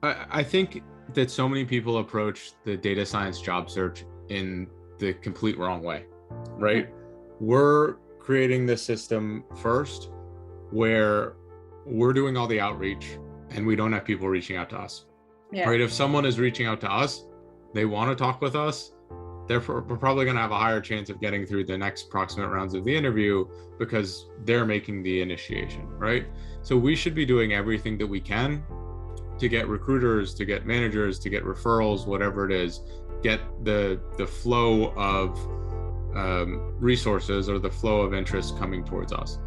I think that so many people approach the data science job search in the complete wrong way, right? We're creating this system first where we're doing all the outreach and we don't have people reaching out to us, Yeah. right? If someone is reaching out to us, they want to talk with us, therefore we're probably going to have a higher chance of getting through the next proximate rounds of the interview because they're making the initiation, right? So we should be doing everything that we can to get recruiters, to get managers, to get referrals, whatever it is, get the flow of resources or the flow of interest coming towards us.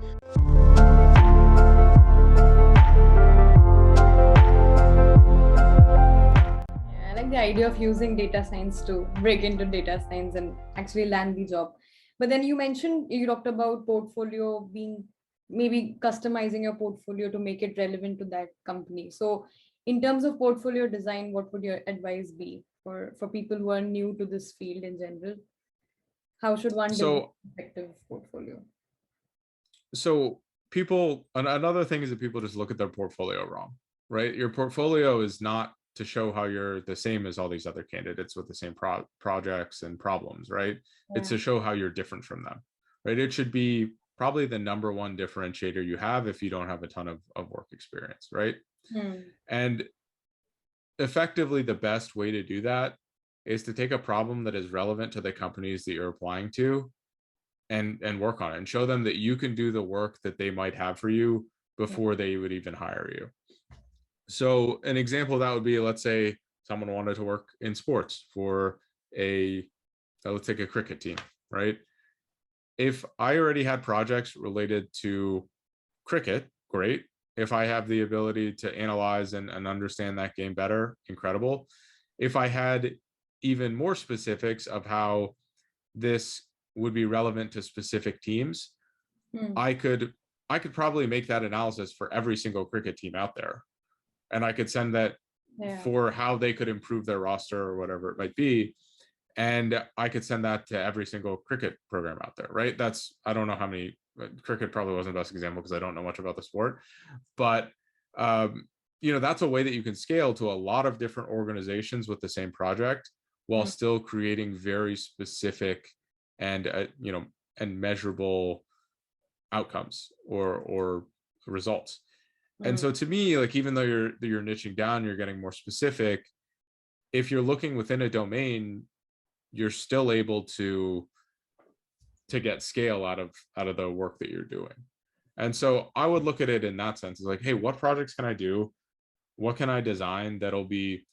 Yeah, I like the idea of using data science to break into data science and actually land the job. But then you talked about portfolio being maybe customizing your portfolio to make it relevant to that company. So in terms of portfolio design, what would your advice be for people who are new to this field in general? How should one develop So, an effective portfolio? so people, another thing is that people just look at their portfolio wrong, right? Your portfolio is not to show how you're the same as all these other candidates with the same projects and problems, right? It's Yeah. to show how you're different from them, right? It should be probably the number one differentiator you have if you don't have a ton of work experience, right? Hmm. And effectively, the best way to do that is to take a problem that is relevant to the companies that you're applying to and work on it and show them that you can do the work that they might have for you Yeah. before they would even hire you. So an example of that would be, let's say someone wanted to work in sports for a let's take a cricket team, right? If I already had projects related to cricket, great. If I have the ability to analyze and understand that game better, incredible. If I had even more specifics of how this would be relevant to specific teams, Hmm. I could I could probably make that analysis for every single cricket team out there. And I could send that Yeah. for how they could improve their roster or whatever it might be. And I could send that to every single cricket program out there, right? That's, I don't know how many, cricket probably wasn't the best example because I don't know much about the sport, but um, that's a way that you can scale to a lot of different organizations with the same project while Hmm. still creating very specific and and measurable outcomes or results. And Hmm. so to me, like, even though you're niching down, you're getting more specific. If you're looking within a domain, you're still able to get scale out of the work that you're doing. And so I would look at it in that sense. It's like, hey, what projects can I do? What can I design that'll be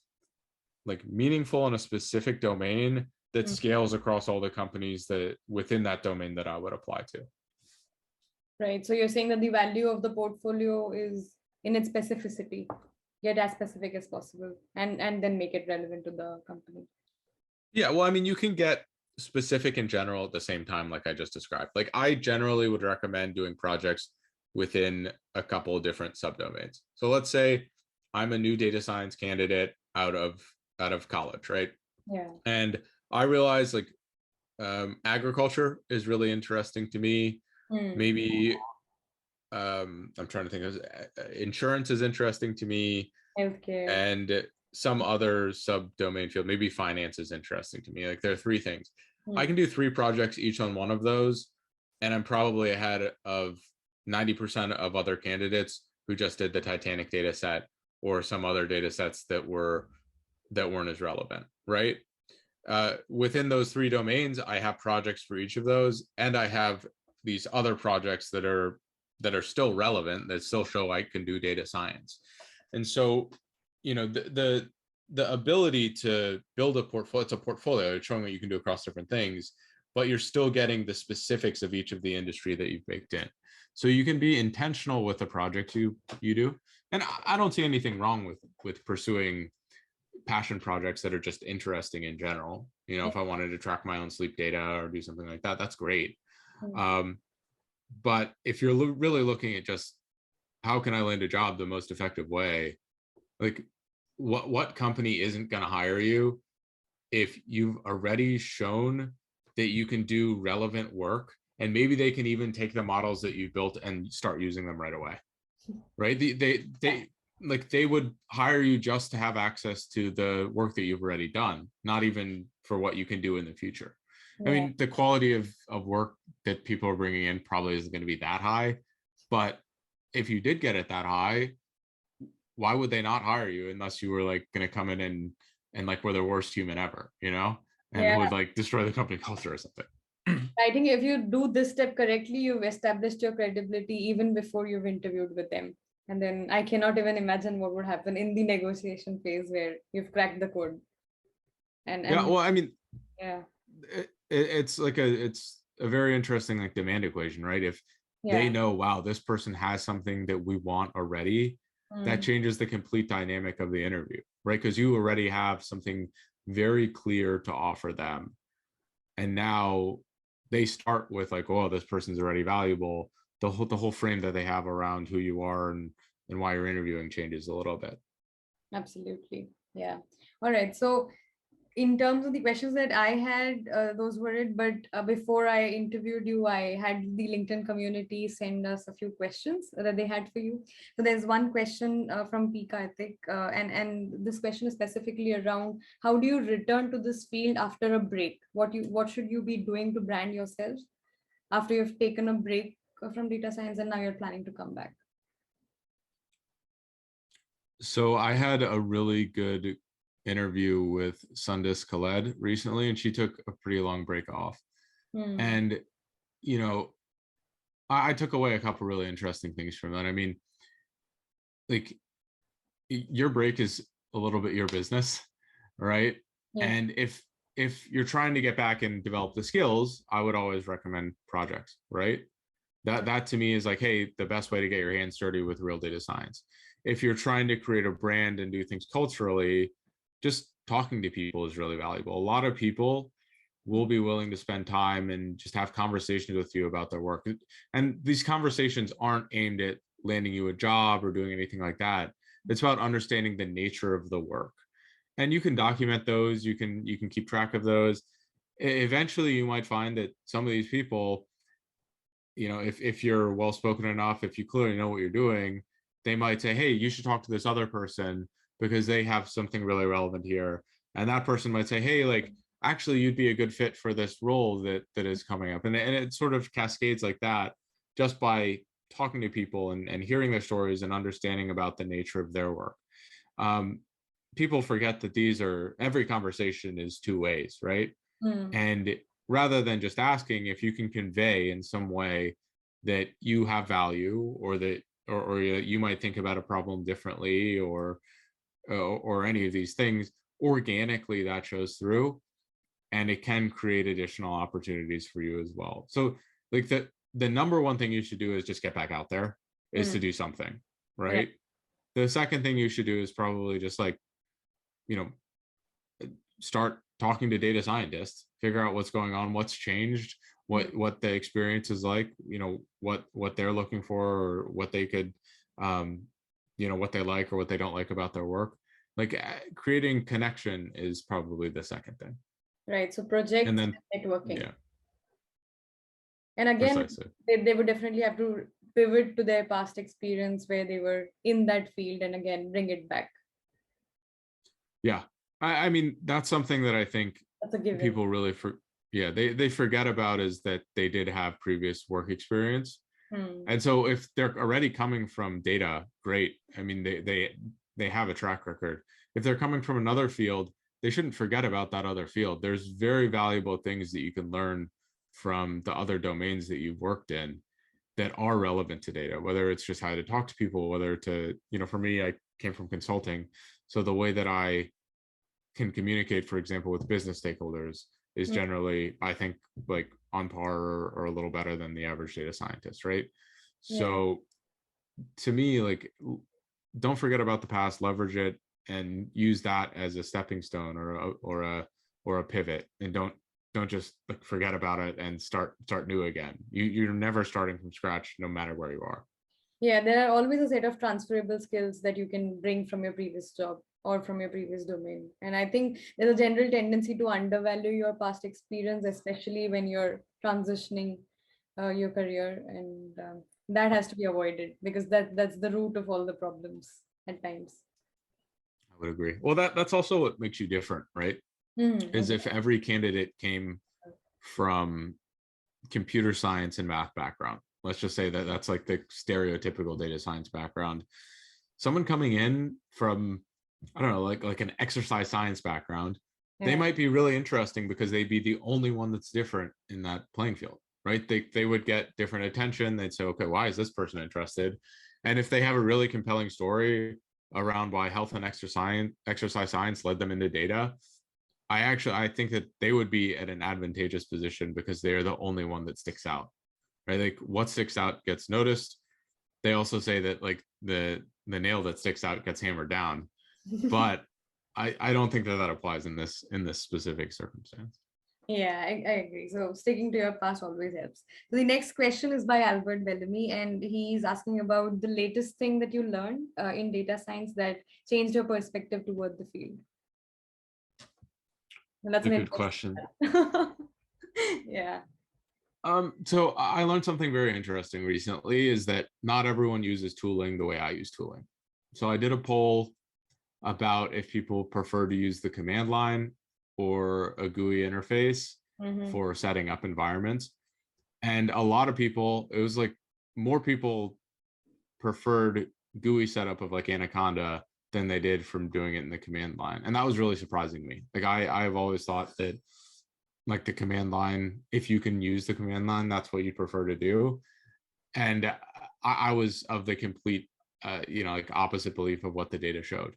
like meaningful in a specific domain that Hmm. scales across all the companies that within that domain that I would apply to? Right. So you're saying that the value of the portfolio is in its specificity, get as specific as possible, and then make it relevant to the company. Yeah, well, I mean, you can get specific in general at the same time, like I just described. Like, I generally would recommend doing projects within a couple of different subdomains. So let's say I'm a new data science candidate out of college, right? Yeah. And I realize, like, agriculture is really interesting to me. Hmm. Maybe I'm trying to think of insurance is interesting to me, Healthcare. and some other subdomain field, maybe finance is interesting to me. Like, there are three things. I Hmm. can do three projects each on one of those, and I'm probably ahead of 90% of other candidates who just did the Titanic data set or some other data sets that weren't as relevant, right? Within those three domains, I have projects for each of those, and I have these other projects that are still relevant, that still show I can do data science. And so, the ability to build a portfolio, it's a portfolio, it's showing what you can do across different things, but you're still getting the specifics of each of the industry that you've baked in. So you can be intentional with the projects you do. And I don't see anything wrong with pursuing passion projects that are just interesting in general. Yeah. If I wanted to track my own sleep data or do something like that, that's great. Hmm. Um, but if you're really looking at just how can I land a job the most effective way, like, what company isn't going to hire you if you've already shown that you can do relevant work, and maybe they can even take the models that you've built and start using them right away, right? Yeah. like they would hire you just to have access to the work that you've already done, not even for what you can do in the future. I Yeah. mean, the quality of work that people are bringing in probably isn't going to be that high, but if you did get it that high, why would they not hire you unless you were like going to come in and like were the worst human ever, you know, and Yeah. would like destroy the company culture or something. I think if you do this step correctly, you've established your credibility even before you've interviewed with them. And then I cannot even imagine what would happen in the negotiation phase where you've cracked the code. Yeah, And well, I mean, yeah, it's a very interesting like demand equation, right? If they yeah. know, wow, this person has something that we want already, that Mm, changes the complete dynamic of the interview, right? Because you already have something very clear to offer them, and now they start with like, oh, this person's already valuable. The whole frame that they have around who you are and why you're interviewing changes a little bit. absolutely. Yeah. All right. So in terms of the questions that I had, those were it. But before I interviewed you, I had the LinkedIn community send us a few questions that they had for you. So there's one question from P. Karthik, and this question is specifically around how do you return to this field after a break? What should you be doing to brand yourself after you've taken a break from data science and now you're planning to come back? So I had a really good interview with Sundis Khaled recently, and she took a pretty long break off. Hmm. And, you know, I took away a couple really interesting things from that. I mean, like your break is a little bit your business, right? Yeah. And if you're trying to get back and develop the skills, I would always recommend projects, right? That to me is like, hey, the best way to get your hands dirty with real data science. If you're trying to create a brand and do things culturally, just talking to people is really valuable. A lot of people will be willing to spend time and just have conversations with you about their work. And these conversations aren't aimed at landing you a job or doing anything like that. It's about understanding the nature of the work. And you can document those, you can keep track of those. Eventually you might find that some of these people, you know, if you're well spoken enough, if you clearly know what you're doing, they might say, hey, you should talk to this other person because they have something really relevant here. And that person might say, hey, like actually you'd be a good fit for this role that is coming up. And it sort of cascades like that just by talking to people and hearing their stories and understanding about the nature of their work. um, People forget that every conversation is two ways, right? Hmm. And rather than just asking, if you can convey in some way that you have value, or that or you might think about a problem differently, or any of these things, organically that shows through, and it can create additional opportunities for you as well. So like the number one thing you should do is just get back out there, is Hmm. to do something, Right. right? The second thing you should do is probably just like, you know, start talking to data scientists, figure out what's going on, what's changed, Hmm. what the experience is like, you know, what they're looking for, or what they could, um, you know, what they like or what they don't like about their work. Like creating connection is probably the second thing. Right. So And projects then, and networking. yeah, And again, precisely. they would definitely have to pivot to their past experience where they were in that field and again bring it back. Yeah. I mean, that's something that I think That's a given. people really yeah, they forget about, is that they did have previous work experience. Hmm. And so if they're already coming from data, great. I mean, they have a track record. If they're coming from another field, they shouldn't forget about that other field. There's very valuable things that you can learn from the other domains that you've worked in that are relevant to data, whether it's just how to talk to people, whether to, you know, for me, I came from consulting. So the way that I can communicate, for example, with business stakeholders is Hmm. generally, I think, like on par or a little better than the average data scientist, right? Yeah. So to me, like, don't forget about the past, leverage it, and use that as a stepping stone, or a pivot, and don't just like forget about it and start new again. You're never starting from scratch, no matter where you are. Yeah, there are always a set of transferable skills that you can bring from your previous job or from your previous domain. And I think there's a general tendency to undervalue your past experience, especially when you're transitioning your career. And that has to be avoided because that's the root of all the problems. at times. I would agree. Well, that's also what makes you different, right? Is if every candidate came from computer science and math background. Let's just say that that's like the stereotypical data science background. Someone coming in from, I don't know, like an exercise science background, they might be really interesting because they'd be the only one that's different in that playing field, right? They would get different attention. They'd say, okay, why is this person interested? And if they have a really compelling story around why health and exercise science led them into data, I think that they would be at an advantageous position because they're the only one that sticks out, right? Like what sticks out gets noticed. They also say that like the nail that sticks out gets hammered down, but I don't think that applies in this specific circumstance. Yeah, I agree. So sticking to your past always helps. So the next question is by Albert Bellamy, and he's asking about the latest thing that you learned in data science that changed your perspective toward the field. And that's a an good question. Yeah. So I learned something very interesting recently is that not everyone uses tooling the way I use tooling. So I did a poll about if people prefer to use the command line or a GUI interface for setting up environments. And a lot of people, it was like more people preferred GUI setup of like Anaconda than they did from doing it in the command line. And that was really surprising to me. Like I've always thought that like the command line, if you can use the command line, that's what you prefer to do. And I was of the complete, like opposite belief of what the data showed.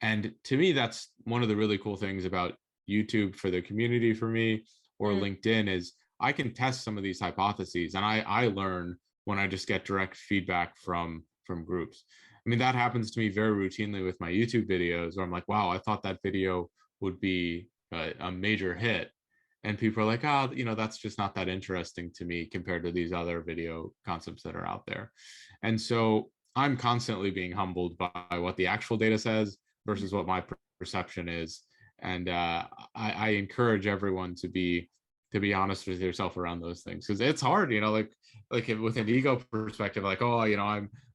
And to me, that's one of the really cool things about YouTube for the community for me, or LinkedIn, is I can test some of these hypotheses, and I learn when I just get direct feedback from groups. I mean, that happens to me very routinely with my YouTube videos where I'm like, wow, I thought that video would be a major hit. And people are like, oh, that's just not that interesting to me compared to these other video concepts that are out there. And so I'm constantly being humbled by what the actual data says versus what my perception is. And I encourage everyone to be honest with yourself around those things, because it's hard, like with an ego perspective, like, oh,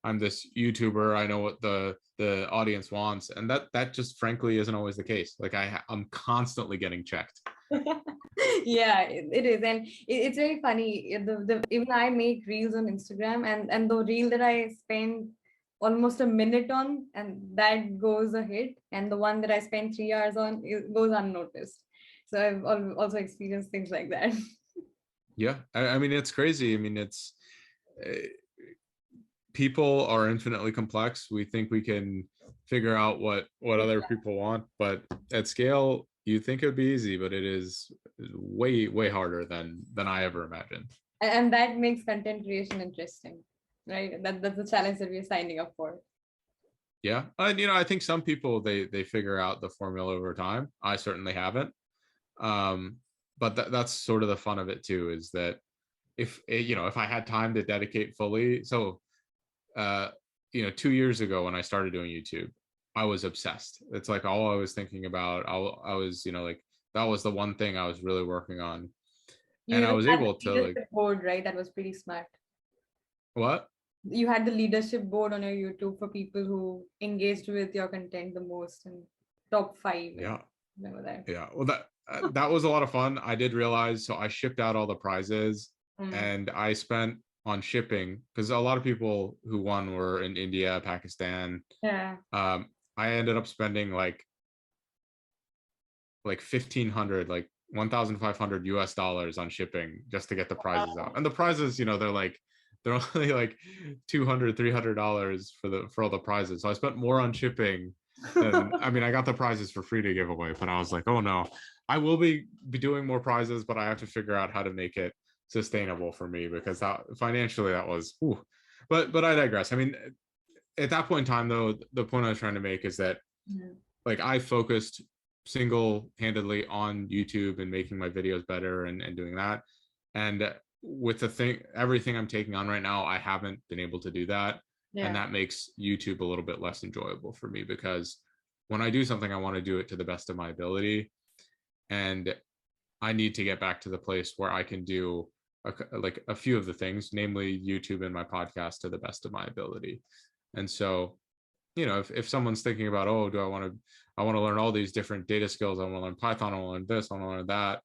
I'm this YouTuber, I know what the audience wants, and that just frankly isn't always the case. Like I'm constantly getting checked. Yeah, it is, and it's very funny. Even I make reels on Instagram, and the reel that I spend almost a minute on, and that goes a hit, and the one that I spend 3 hours on, it goes unnoticed. So I've also experienced things like that. Yeah, I mean, it's crazy. I mean, it's people are infinitely complex. We think we can figure out what other people want, but at scale, you think it'd be easy, but it is way harder than I ever imagined. And that makes content creation interesting, right? That's the challenge that we're signing up for. Yeah, and I think some people they figure out the formula over time. I certainly haven't, but that's sort of the fun of it too. Is that if I had time to dedicate fully, so 2 years ago when I started doing YouTube, I was obsessed. It's like all I was thinking about. I was like that was the one thing I was really working on, and I was able to like board, right? That was pretty smart. What? You had the leadership board on your YouTube for people who engaged with your content the most, and top 5. Yeah. Remember that? Yeah. Well, that was a lot of fun. I did realize, so I shipped out all the prizes and I spent on shipping, because a lot of people who won were in India, Pakistan. Yeah. I ended up spending like 1,500, like $1,500 on shipping just to get the prizes out. And the prizes, they're only like $200-$300 for all the prizes. So I spent more on shipping than, I mean, I got the prizes for free to give away, but I was like, oh no, I will be doing more prizes, but I have to figure out how to make it sustainable for me, because that financially that was, but I digress. I mean, at that point in time though, the point I was trying to make is that like I focused single-handedly on YouTube and making my videos better and doing that. And with everything I'm taking on right now, I haven't been able to do that. Yeah. And that makes YouTube a little bit less enjoyable for me, because when I do something, I want to do it to the best of my ability. And I need to get back to the place where I can do a few of the things, namely YouTube and my podcast, to the best of my ability. And so, if someone's thinking about, oh, I want to learn all these different data skills. I want to learn Python. I want to learn this. I want to learn that.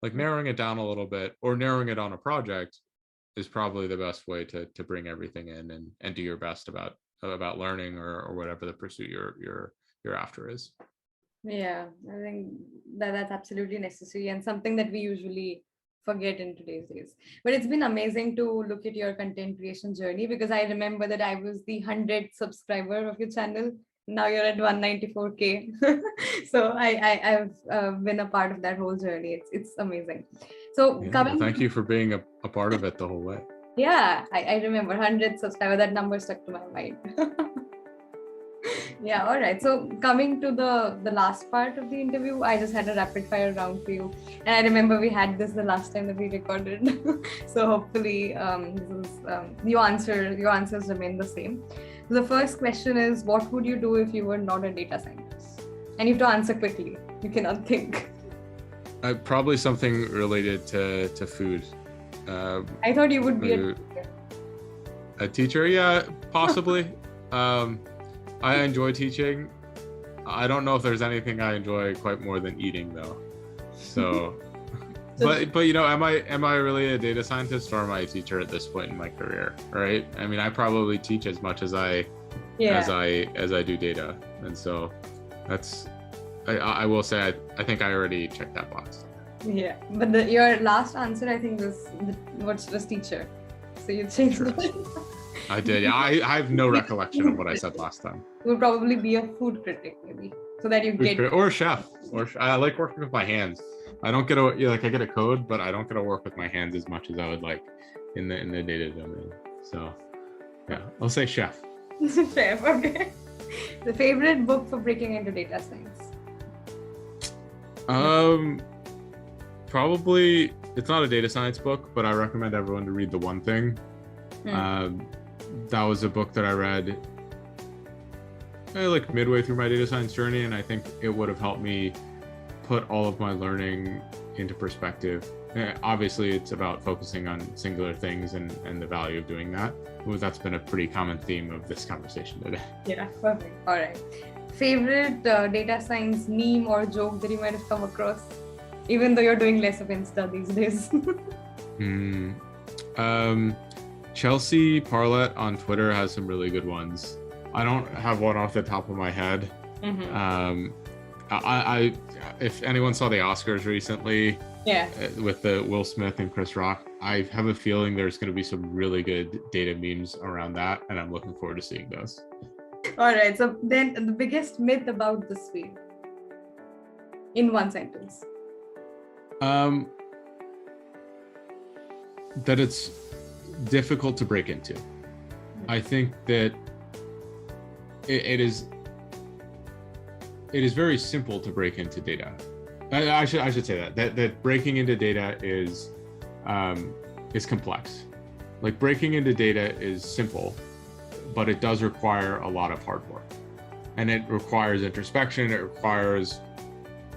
Like narrowing it down a little bit or narrowing it on a project is probably the best way to bring everything in and do your best about learning or whatever the pursuit you're after is. Yeah, I think that's absolutely necessary and something that we usually forget in today's days. But it's been amazing to look at your content creation journey, because I remember that I was the 100th subscriber of your channel. Now you're at 194K. So I've been a part of that whole journey. It's amazing. So Yeah, well, thank you for being a part of it the whole way. Yeah, I remember 100 subscriber. That number stuck to my mind. Yeah, all right. So coming to the last part of the interview, I just had a rapid fire round for you, and I remember we had this the last time that we recorded. So hopefully, your answers remain the same. The first question is, what would you do if you were not a data scientist? And you have to answer quickly. You cannot think. Probably something related to food. I thought you would be a teacher. Yeah, possibly. I enjoy teaching. I don't know if there's anything I enjoy quite more than eating, though. So, but am I really a data scientist, or am I a teacher at this point in my career? Right? I mean, I probably teach as much as I do data, and so I will say I think I already checked that box. Yeah, but your last answer, I think, was teacher. So you changed it. I did. Yeah, I have no recollection of what I said last time. You would probably be a food critic, maybe, so that you or a chef. I like working with my hands. I don't get I get a code, but I don't get to work with my hands as much as I would like in the data domain. So yeah, I'll say chef. Chef, okay. The favorite book for breaking into data science? Probably, it's not a data science book, but I recommend everyone to read The One Thing. That was a book that I read like midway through my data science journey, and I think it would have helped me put all of my learning into perspective. Obviously, it's about focusing on singular things and the value of doing that. That's been a pretty common theme of this conversation today. Yeah, perfect. All right. Favorite data science meme or joke that you might have come across, even though you're doing less of Insta these days? Chelsea Parlett on Twitter has some really good ones. I don't have one off the top of my head. I if anyone saw the Oscars recently, with the Will Smith and Chris Rock, I have a feeling there's going to be some really good data memes around that, and I'm looking forward to seeing those. All right. So then, the biggest myth about this field, in one sentence. That it's difficult to break into. I think that it is very simple to break into data. I should say that breaking into data is complex. Like, breaking into data is simple, but it does require a lot of hard work, and it requires introspection. It requires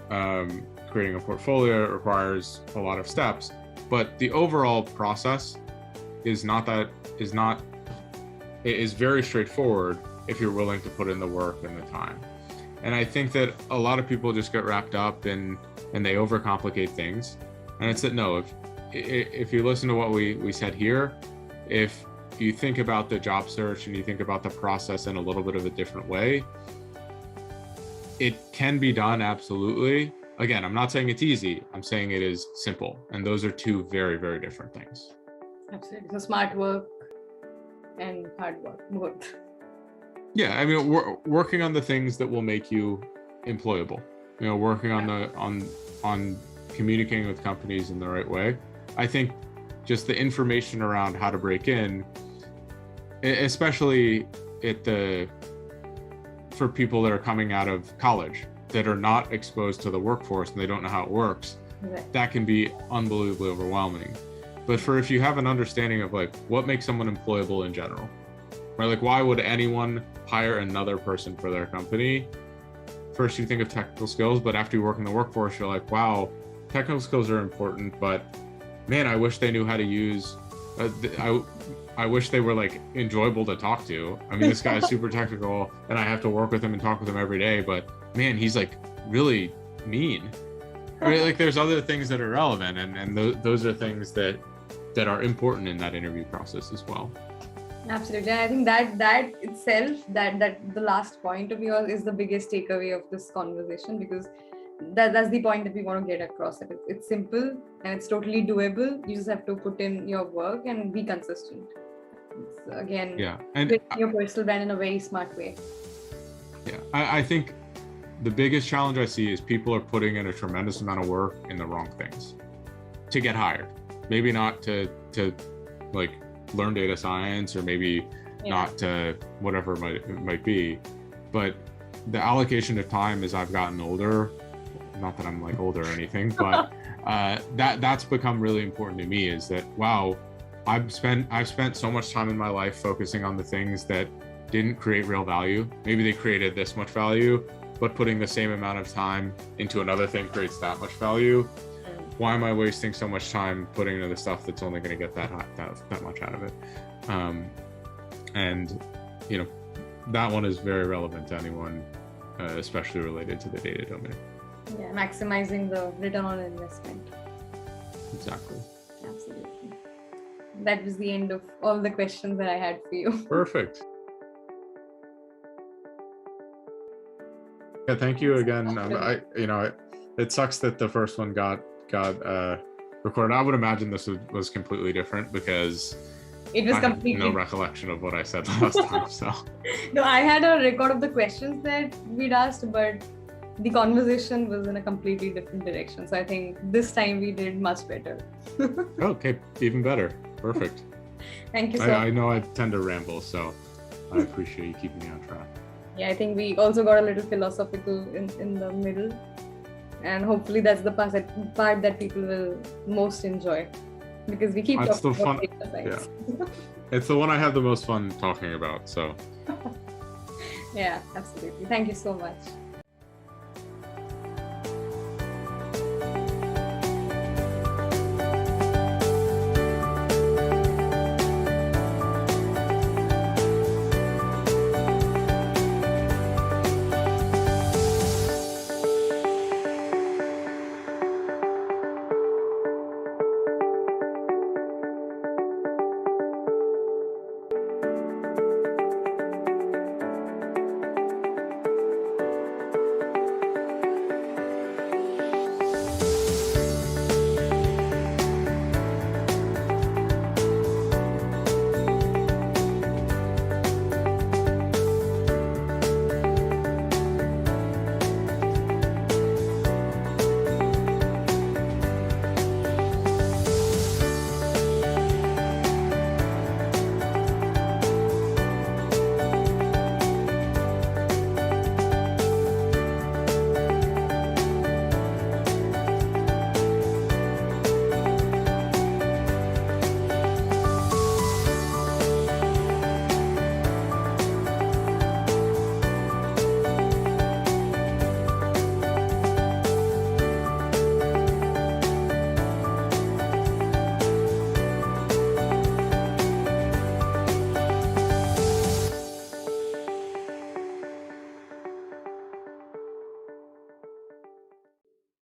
creating a portfolio. It requires a lot of steps, but the overall process is very straightforward if you're willing to put in the work and the time. And I think that a lot of people just get wrapped up and they overcomplicate things. And it's that, no, if you listen to what we said here, if you think about the job search and you think about the process in a little bit of a different way, it can be done, absolutely. Again, I'm not saying it's easy. I'm saying it is simple. And those are two very, very different things. Absolutely. So smart work and hard work, both. Yeah, I mean, we're working on the things that will make you employable. Working on communicating with companies in the right way. I think just the information around how to break in, especially for people that are coming out of college that are not exposed to the workforce and they don't know how it works, that can be unbelievably overwhelming. But if you have an understanding of like what makes someone employable in general, right? Like, why would anyone hire another person for their company? First, you think of technical skills, but after you work in the workforce, you're like, wow, technical skills are important, but man, I wish they knew how to use I wish they were like enjoyable to talk to. I mean, this guy is super technical and I have to work with him and talk with him every day, but man, he's like really mean. Right? Like there's other things that are relevant, and those are things that are important in that interview process as well. Absolutely. And I think that itself, that the last point of yours is the biggest takeaway of this conversation, because that's the point that we want to get across. It's simple and it's totally doable. You just have to put in your work and be consistent. It's, again, and building your personal brand in a very smart way. Yeah, I think the biggest challenge I see is people are putting in a tremendous amount of work in the wrong things to get hired. Maybe not to like learn data science, or maybe not to whatever it might be, but the allocation of time as I've gotten older, not that I'm like older or anything, but that's become really important to me, is that, wow, I've spent so much time in my life focusing on the things that didn't create real value. Maybe they created this much value, but putting the same amount of time into another thing creates that much value. Why am I wasting so much time putting into the stuff that's only going to get that much out of it? And you know, that one is very relevant to anyone, especially related to the data domain. Yeah, maximizing the return on investment. Exactly. Absolutely. That was the end of all the questions that I had for you. Perfect. Yeah, thank you again. It sucks that the first one got recorded. I would imagine this was completely different, because it was I completely have no recollection of what I said last time. So no, I had a record of the questions that we'd asked, but the conversation was in a completely different direction. So I think this time we did much better. Okay, even better. Perfect. Thank you so much. I know I tend to ramble, so I appreciate you keeping me on track. Yeah, I think we also got a little philosophical in the middle, and hopefully that's the part that people will most enjoy, because we keep talking about data science. Yeah. It's the one I have the most fun talking about. So yeah, absolutely. Thank you so much.